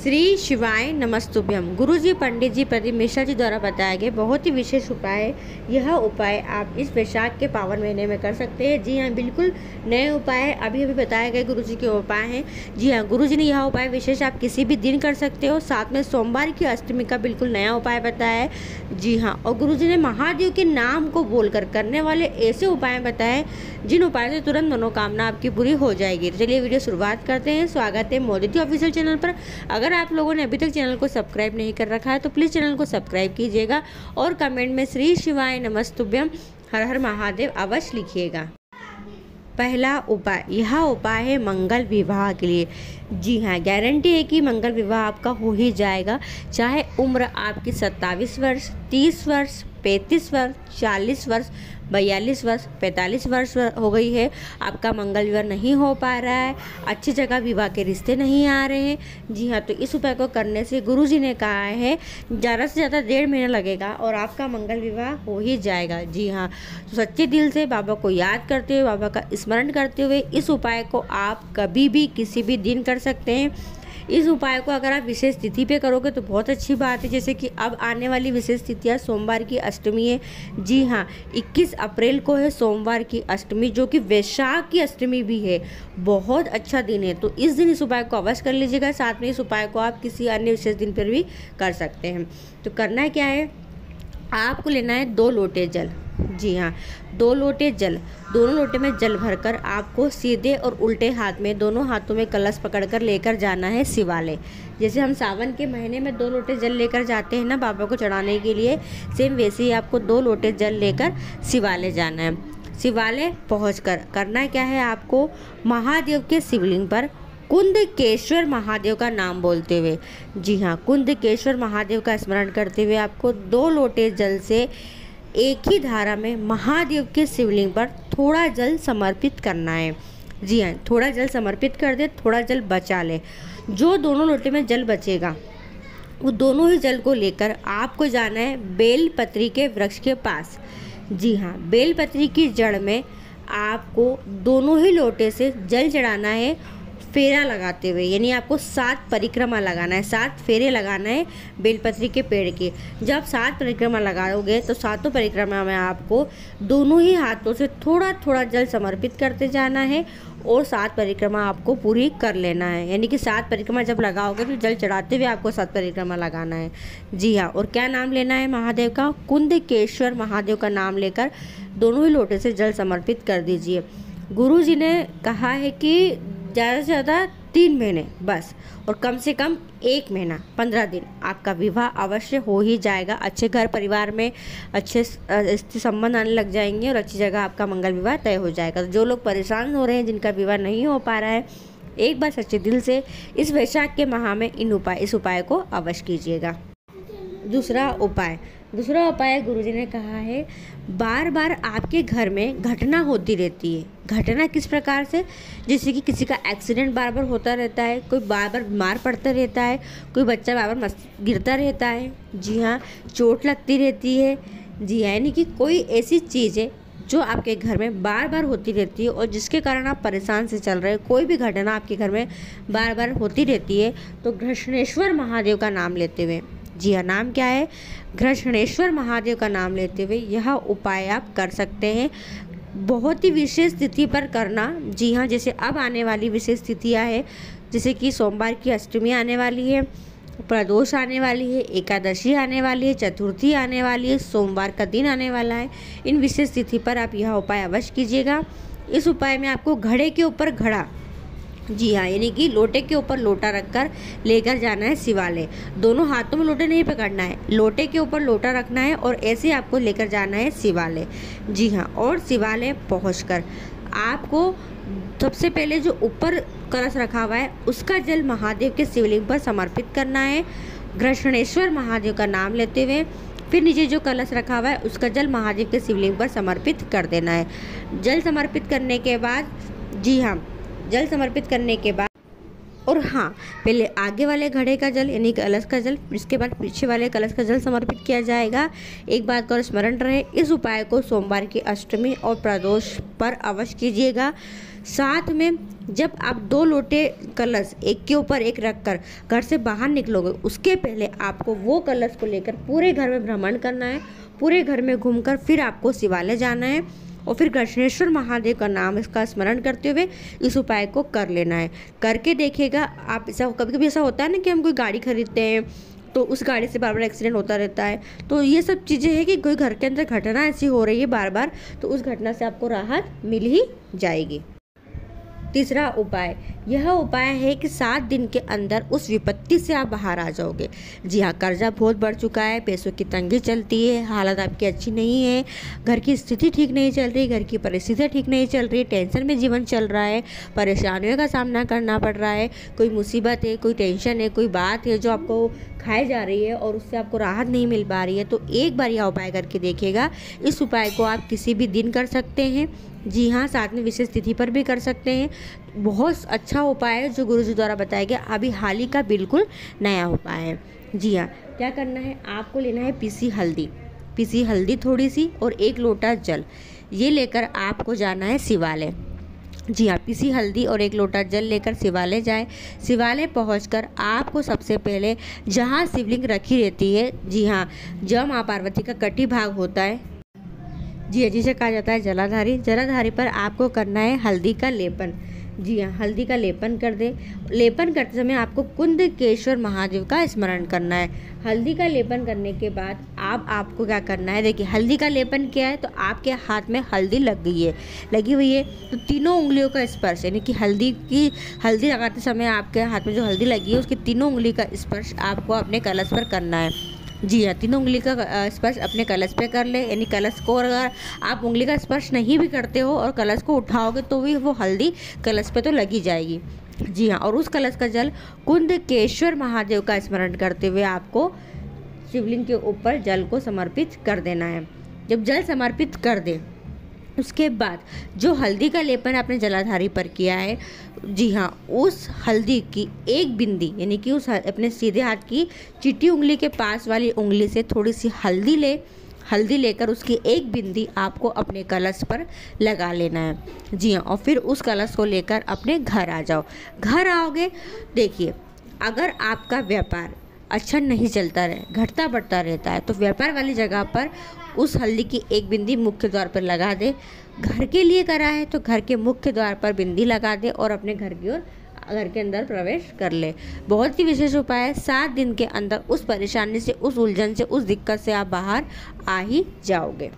श्री शिवाय नमस्तुभ्यम। गुरु जी पंडित जी प्रदीप मिश्रा जी द्वारा बताया गया बहुत ही विशेष उपाय है। यह उपाय आप इस वैशाख के पावन महीने में कर सकते हैं। जी हाँ, बिल्कुल नए उपाय है, अभी बताया गया गुरु जी के उपाय हैं। जी हाँ, गुरु जी ने यह उपाय विशेष आप किसी भी दिन कर सकते हो। साथ में सोमवार की अष्टमी का बिल्कुल नया उपाय बताया है। जी हाँ, और गुरु जी ने महादेव के नाम को बोलकर करने वाले ऐसे उपाय बताए जिन उपायों से तुरंत मनोकामना आपकी पूरी हो जाएगी। चलिए वीडियो शुरुआत करते हैं। स्वागत है मोदी ऑफिशियल चैनल पर। अगर आप लोगों ने अभी तक चैनल को सब्सक्राइब नहीं कर रखा है तो प्लीज़ चैनल को सब्सक्राइब कीजिएगा और कमेंट में श्री शिवाय नमस्तुभ्यम हर हर महादेव अवश्य लिखिएगा। पहला उपाय, यह उपाय है मंगल विवाह के लिए। जी हाँ, गारंटी है कि मंगल विवाह आपका हो ही जाएगा। चाहे उम्र आपकी 27 वर्ष, 30 वर्ष, 35 वर्ष, 40 वर्ष, 42 वर्ष, 45 वर्ष हो गई है, आपका मंगल विवाह नहीं हो पा रहा है, अच्छी जगह विवाह के रिश्ते नहीं आ रहे हैं। जी हाँ, तो इस उपाय को करने से गुरुजी ने कहा है ज़्यादा से ज़्यादा 1.5 महीना लगेगा और आपका मंगल विवाह हो ही जाएगा। जी हाँ, तो सच्चे दिल से बाबा को याद करते हुए, बाबा का स्मरण करते हुए इस उपाय को आप कभी भी किसी भी दिन कर सकते हैं। इस उपाय को अगर आप विशेष तिथि पे करोगे तो बहुत अच्छी बात है। जैसे कि अब आने वाली विशेष तिथियाँ सोमवार की अष्टमी है। जी हाँ, 21 अप्रैल को है सोमवार की अष्टमी, जो कि वैशाख की अष्टमी भी है। बहुत अच्छा दिन है, तो इस दिन इस उपाय को अवश्य कर लीजिएगा। साथ में इस उपाय को आप किसी अन्य विशेष दिन पर भी कर सकते हैं। तो करना क्या है, आपको लेना है 2 लोटे जल। जी हाँ, 2 लोटे जल, दोनों लोटे में जल भरकर आपको सीधे और उल्टे हाथ में, दोनों हाथों में कलश पकड़कर लेकर जाना है शिवालय। जैसे हम सावन के महीने में 2 लोटे जल लेकर जाते हैं ना बाबा को चढ़ाने के लिए, सेम वैसे ही आपको 2 लोटे जल लेकर शिवालय जाना है। शिवालय पहुंचकर करना क्या है, आपको महादेव के शिवलिंग पर कुंदकेश्वर महादेव का नाम बोलते हुए, जी हाँ, कुंदकेश्वर महादेव का स्मरण करते हुए आपको 2 लोटे जल से एक ही धारा में महादेव के शिवलिंग पर थोड़ा जल समर्पित करना है। जी हाँ, थोड़ा जल समर्पित कर दे, थोड़ा जल बचा ले। जो दोनों लोटे में जल बचेगा वो दोनों ही जल को लेकर आपको जाना है बेलपत्री के वृक्ष के पास। जी हाँ, बेलपत्री की जड़ में आपको दोनों ही लोटे से जल चढ़ाना है फेरा लगाते हुए, यानी आपको 7 परिक्रमा लगाना है, 7 फेरे लगाना है बेलपत्री के पेड़ के। जब 7 परिक्रमा लगाओगे तो 7 परिक्रमा में आपको दोनों ही हाथों से थोड़ा थोड़ा जल समर्पित करते जाना है और 7 परिक्रमा आपको पूरी कर लेना है। यानी कि 7 परिक्रमा जब लगाओगे तो जल चढ़ाते हुए आपको 7 परिक्रमा लगाना है। जी हाँ, और क्या नाम लेना है महादेव का, कुंदकेश्वर महादेव का नाम लेकर दोनों ही लोटे से जल समर्पित कर दीजिए। गुरु जी ने कहा है कि ज़्यादा से ज़्यादा 3 महीने बस, और कम से कम 1 महीना 15 दिन आपका विवाह अवश्य हो ही जाएगा। अच्छे घर परिवार में अच्छे संबंध आने लग जाएंगे और अच्छी जगह आपका मंगल विवाह तय हो जाएगा। तो जो लोग परेशान हो रहे हैं, जिनका विवाह नहीं हो पा रहा है, एक बार सच्चे दिल से इस वैशाख के माह में इस उपाय को अवश्य कीजिएगा। दूसरा उपाय गुरुजी ने कहा है, बार बार आपके घर में घटना होती रहती है। घटना किस प्रकार से, जैसे कि किसी का एक्सीडेंट बार बार होता रहता है, कोई बार बार बीमार पड़ता रहता है, कोई बच्चा बार बार गिरता रहता है। जी हाँ, चोट लगती रहती है। जी हाँ, यानी कि कोई ऐसी चीज़ है जो आपके घर में बार बार होती रहती है और जिसके कारण आप परेशान से चल रहे हैं। कोई भी घटना आपके घर में बार बार होती रहती है तो घृष्णेश्वर महादेव का नाम लेते हुए, जी हाँ, नाम क्या है, घृष्णेश्वर महादेव का नाम लेते हुए यह उपाय आप कर सकते हैं। बहुत ही विशेष तिथि पर करना। जी हाँ, जैसे अब आने वाली विशेष तिथियाँ हैं, जैसे कि सोमवार की अष्टमी आने वाली है, प्रदोष आने वाली है, एकादशी आने वाली है, चतुर्थी आने वाली है, सोमवार का दिन आने वाला है। इन विशेष तिथि पर आप यह उपाय अवश्य कीजिएगा। इस उपाय में आपको घड़े के ऊपर घड़ा, जी हाँ, यानी कि लोटे के ऊपर लोटा रखकर लेकर जाना है शिवालय। दोनों हाथों में लोटे नहीं पकड़ना है, लोटे के ऊपर लोटा रखना है और ऐसे आपको लेकर जाना है शिवालय। जी हाँ, और शिवालय पहुंचकर आपको सबसे पहले जो ऊपर कलश रखा हुआ है उसका जल महादेव के शिवलिंग पर समर्पित करना है घृष्णेश्वर महादेव का नाम लेते हुए। फिर नीचे जो कलश रखा हुआ है उसका जल महादेव के शिवलिंग पर समर्पित कर देना है। जल समर्पित करने के बाद, जी हाँ, जल समर्पित करने के बाद, और हाँ, पहले आगे वाले घड़े का जल यानी कलश का जल, इसके बाद पीछे वाले कलश का जल समर्पित किया जाएगा। एक बात का स्मरण रहे, इस उपाय को सोमवार की अष्टमी और प्रदोष पर अवश्य कीजिएगा। साथ में जब आप 2 लोटे कलश एक के ऊपर एक रखकर घर से बाहर निकलोगे, उसके पहले आपको वो कलश को लेकर पूरे घर में भ्रमण करना है। पूरे घर में घूमकर फिर आपको शिवालय जाना है और फिर गणेश्वर महादेव का नाम इसका स्मरण करते हुए इस उपाय को कर लेना है। करके देखिएगा आप। ऐसा कभी कभी ऐसा होता है ना कि हम कोई गाड़ी खरीदते हैं तो उस गाड़ी से बार बार एक्सीडेंट होता रहता है, तो ये सब चीज़ें हैं कि कोई घर के अंदर घटना ऐसी हो रही है बार बार, तो उस घटना से आपको राहत मिल ही जाएगी। तीसरा उपाय, यह उपाय है कि 7 दिन के अंदर उस विपत्ति से आप बाहर आ जाओगे। जी हाँ, कर्जा बहुत बढ़ चुका है, पैसों की तंगी चलती है, हालत आपकी अच्छी नहीं है, घर की स्थिति ठीक नहीं चल रही, घर की परिस्थितियाँ ठीक नहीं चल रही, टेंशन में जीवन चल रहा है, परेशानियों का सामना करना पड़ रहा है, कोई मुसीबत है, कोई टेंशन है, कोई बात है जो आपको खाई जा रही है और उससे आपको राहत नहीं मिल पा रही है, तो एक बार यह उपाय करके देखिएगा। इस उपाय को आप किसी भी दिन कर सकते हैं। जी हाँ, साथ में विशेष तिथि पर भी कर सकते हैं। बहुत अच्छा उपाय है जो गुरुजी द्वारा बताया गया, अभी हाल ही का बिल्कुल नया उपाय है। जी हाँ, क्या करना है, आपको लेना है पीसी हल्दी थोड़ी सी और 1 लोटा जल। ये लेकर आपको जाना है शिवालय। जी हाँ, पीसी हल्दी और 1 लोटा जल लेकर शिवालय जाए। शिवालय पहुंचकर आपको सबसे पहले जहाँ शिवलिंग रखी रहती है, जी हाँ, जहाँ माँ पार्वती का कटी भाग होता है, जी हाँ, जिसे कहा जाता है जलाधारी पर आपको करना है हल्दी का लेपन। जी हाँ, हल्दी का लेपन कर दे। लेपन करते समय आपको कुंदकेश्वर महादेव का स्मरण करना है। हल्दी का लेपन करने के बाद आपको क्या करना है, देखिए हल्दी का लेपन किया है तो आपके हाथ में हल्दी लगी हुई है, तो तीनों उंगलियों का स्पर्श, यानी कि हल्दी लगाते समय आपके हाथ में जो हल्दी लगी है उसकी तीनों उंगली का स्पर्श आपको अपने कलश पर करना है। जी हाँ, तीनों उंगली का स्पर्श अपने कलश पे कर ले, यानी कलश को अगर आप उंगली का स्पर्श नहीं भी करते हो और कलश को उठाओगे तो भी वो हल्दी कलश पे तो लगी जाएगी। जी हाँ, और उस कलश का जल कुंदकेश्वर महादेव का स्मरण करते हुए आपको शिवलिंग के ऊपर जल को समर्पित कर देना है। जब जल समर्पित कर दे उसके बाद जो हल्दी का लेपन आपने जलाधारी पर किया है, जी हाँ, उस हल्दी की एक बिंदी, यानी कि उस अपने सीधे हाथ की चिट्ठी उंगली के पास वाली उंगली से थोड़ी सी हल्दी लेकर उसकी एक बिंदी आपको अपने कलश पर लगा लेना है। जी हाँ, और फिर उस कलश को लेकर अपने घर आ जाओ। घर आओगे, देखिए अगर आपका व्यापार अच्छा नहीं चलता रहे, घटता बढ़ता रहता है, तो व्यापार वाली जगह पर उस हल्दी की एक बिंदी मुख्य द्वार पर लगा दे। घर के लिए करा है तो घर के मुख्य द्वार पर बिंदी लगा दे और अपने घर की ओर घर के अंदर प्रवेश कर ले। बहुत ही विशेष उपाय है। 7 दिन के अंदर उस परेशानी से, उस उलझन से, उस दिक्कत से आप बाहर आ ही जाओगे।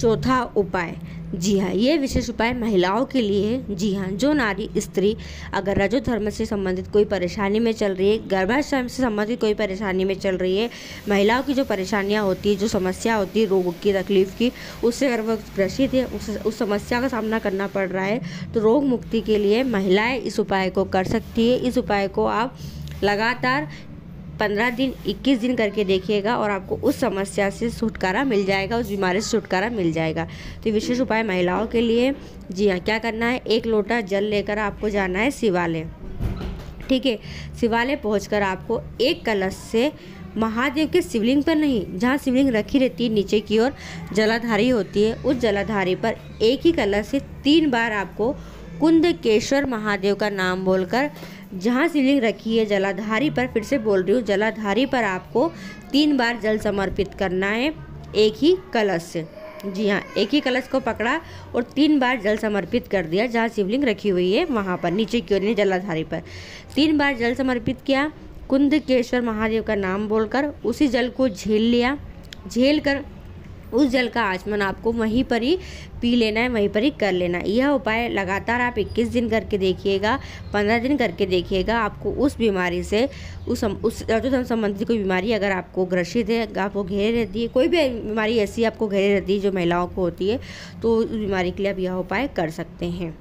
चौथा उपाय, जी हाँ, ये विशेष उपाय महिलाओं के लिए है। जी हाँ, जो नारी स्त्री अगर रजो धर्म से संबंधित कोई परेशानी में चल रही है, गर्भाशय से संबंधित कोई परेशानी में चल रही है, महिलाओं की जो परेशानियाँ होती है, जो समस्या होती है रोग की, तकलीफ की, उससे अगर वह ग्रसित है, उस समस्या का सामना करना पड़ रहा है, तो रोग मुक्ति के लिए महिलाएँ इस उपाय को कर सकती है। इस उपाय को आप लगातार 15 दिन 21 दिन करके देखिएगा और आपको उस समस्या से छुटकारा मिल जाएगा, उस बीमारी से छुटकारा मिल जाएगा। तो विशेष उपाय महिलाओं के लिए। जी हाँ, क्या करना है, 1 लोटा जल लेकर आपको जाना है शिवालय। ठीक है, शिवालय पहुंचकर आपको एक कलश से महादेव के शिवलिंग पर नहीं, जहाँ शिवलिंग रखी रहती है नीचे की ओर जलाधारी होती है, उस जलाधारी पर एक ही कलश से 3 बार आपको कुंदकेश्वर महादेव का नाम बोलकर, जहाँ शिवलिंग रखी है जलाधारी पर, फिर से बोल रही हूँ, जलाधारी पर आपको 3 बार जल समर्पित करना है एक ही कलश से। जी हाँ, एक ही कलश को पकड़ा और 3 बार जल समर्पित कर दिया जहाँ शिवलिंग रखी हुई है वहाँ पर, नीचे की ओर जलाधारी पर 3 बार जल समर्पित किया, कुंदकेश्वर महादेव का नाम बोलकर उसी जल को झेल कर उस जल का आचमन आपको वहीं पर ही पी लेना है, वहीं पर ही कर लेना है। यह उपाय लगातार आप 21 दिन करके देखिएगा, 15 दिन करके देखिएगा। आपको उस बीमारी से, उस रजोधर्म संबंधी कोई बीमारी अगर आपको ग्रसित है, आपको घेरे रहती है, कोई भी बीमारी ऐसी आपको घेरे रहती है जो महिलाओं को होती है, तो उस बीमारी के लिए आप यह उपाय कर सकते हैं।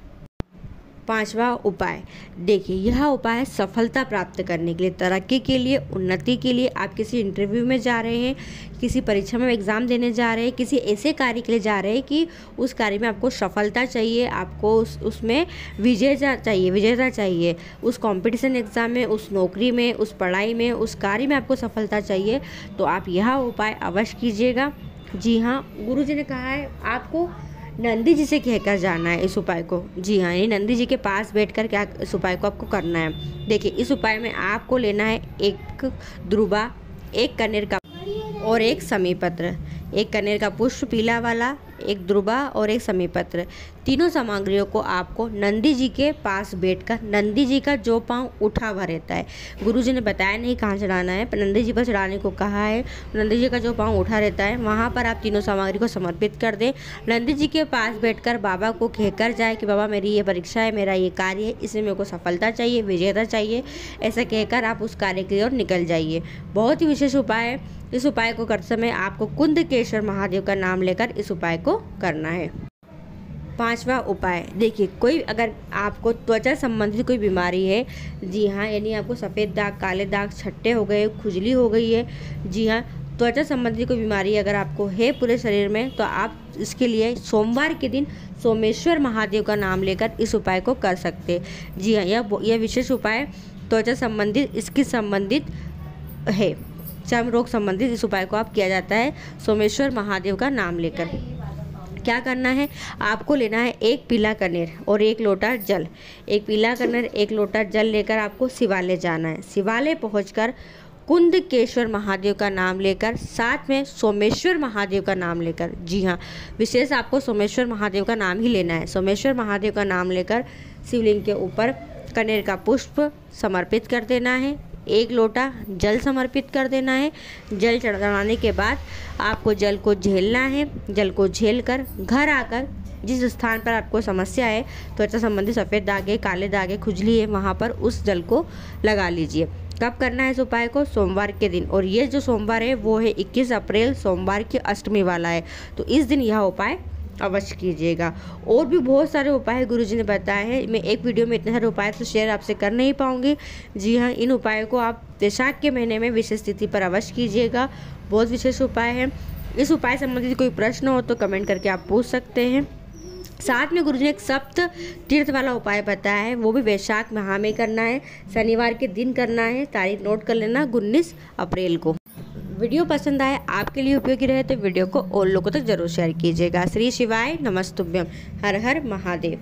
5वां उपाय, देखिए यह उपाय सफलता प्राप्त करने के लिए, तरक्की के लिए, उन्नति के लिए। आप किसी इंटरव्यू में जा रहे हैं, किसी परीक्षा में एग्ज़ाम देने जा रहे हैं, किसी ऐसे कार्य के लिए जा रहे हैं कि उस कार्य में आपको सफलता चाहिए, आपको उसमें विजेता चाहिए, उस कंपटीशन एग्ज़ाम में, उस नौकरी में, उस पढ़ाई में, उस कार्य में आपको सफलता चाहिए, तो आप यह उपाय अवश्य कीजिएगा। जी हाँ, गुरुजी ने कहा है आपको नंदी जी से कहकर जाना है इस उपाय को। जी हाँ, ये नंदी जी के पास बैठकर क्या इस उपाय को आपको करना है। देखिए, इस उपाय में आपको लेना है एक द्रुबा, एक कनेर का और एक समीपत्र, एक कनेर का पुष्प पीला वाला, एक द्रुबा और एक समीपत्र। तीनों सामग्रियों को आपको नंदी जी के पास बैठकर, नंदी जी का जो पांव उठा हुआ रहता है, गुरु जी ने बताया नहीं कहाँ चढ़ाना है, पर नंदी जी पर चढ़ाने को कहा है। नंदी जी का जो पांव उठा रहता है वहाँ पर आप तीनों सामग्री को समर्पित कर दें। नंदी जी के पास बैठकर बाबा को कहकर जाए कि बाबा मेरी ये परीक्षा है, मेरा ये कार्य है, इसमें मेरे को सफलता चाहिए, विजेता चाहिए, ऐसा कहकर आप उस कार्य की ओर निकल जाइए। बहुत ही विशेष उपाय है। इस उपाय को करते समय आपको कुंदकेश्वर महादेव का नाम लेकर इस उपाय को करना है। 5वां उपाय, देखिए, कोई अगर आपको त्वचा संबंधित कोई बीमारी है, जी हाँ, यानी आपको सफ़ेद दाग, काले दाग, छट्टे हो गए, खुजली हो गई है, जी हाँ, त्वचा संबंधित कोई बीमारी अगर आपको है पूरे शरीर में, तो आप इसके लिए सोमवार के दिन सोमेश्वर महादेव का नाम लेकर इस उपाय को कर सकते हैं। जी हाँ, यह विशेष उपाय त्वचा संबंधित, स्किन संबंधित है, चर्म रोग संबंधित इस उपाय को आप किया जाता है सोमेश्वर महादेव का नाम लेकर। क्या करना है, आपको लेना है एक पीला कनेर और एक लोटा जल। एक पीला कनेर, एक लोटा जल लेकर आपको शिवालय जाना है। शिवालय पहुंचकर कुंदकेश्वर महादेव का नाम लेकर, साथ में सोमेश्वर महादेव का नाम लेकर, जी हाँ, विशेष आपको सोमेश्वर महादेव का नाम ही लेना है। सोमेश्वर महादेव का नाम लेकर शिवलिंग के ऊपर कनेर का पुष्प समर्पित कर देना है, एक लोटा जल समर्पित कर देना है। जल चढ़ाने के बाद आपको जल को झेलना है। जल को झेलकर घर आकर जिस स्थान पर आपको समस्या है, त्वचा संबंधी सफ़ेद दागे, काले दागे, खुजली है, वहाँ पर उस जल को लगा लीजिए। कब करना है इस उपाय को? सोमवार के दिन। और ये जो सोमवार है वो है 21 अप्रैल, सोमवार की अष्टमी वाला है, तो इस दिन यह उपाय अवश्य कीजिएगा। और भी बहुत सारे उपाय गुरुजी ने बताए हैं। मैं एक वीडियो में इतने सारे उपाय तो शेयर आपसे कर नहीं पाऊंगी। जी हाँ, इन उपायों को आप वैशाख के महीने में विशेष तिथि पर अवश्य कीजिएगा। बहुत विशेष उपाय है। इस उपाय संबंधित कोई प्रश्न हो तो कमेंट करके आप पूछ सकते हैं। साथ में गुरुजी ने एक सप्त तीर्थ वाला उपाय बताया है, वो भी वैशाख माह में करना है, शनिवार के दिन करना है। तारीख नोट कर लेना, 19 अप्रैल को। वीडियो पसंद आए, आपके लिए उपयोगी रहे तो वीडियो को और लोगों तक जरूर शेयर कीजिएगा। श्री शिवाय नमस्तुभ्यम। हर हर महादेव।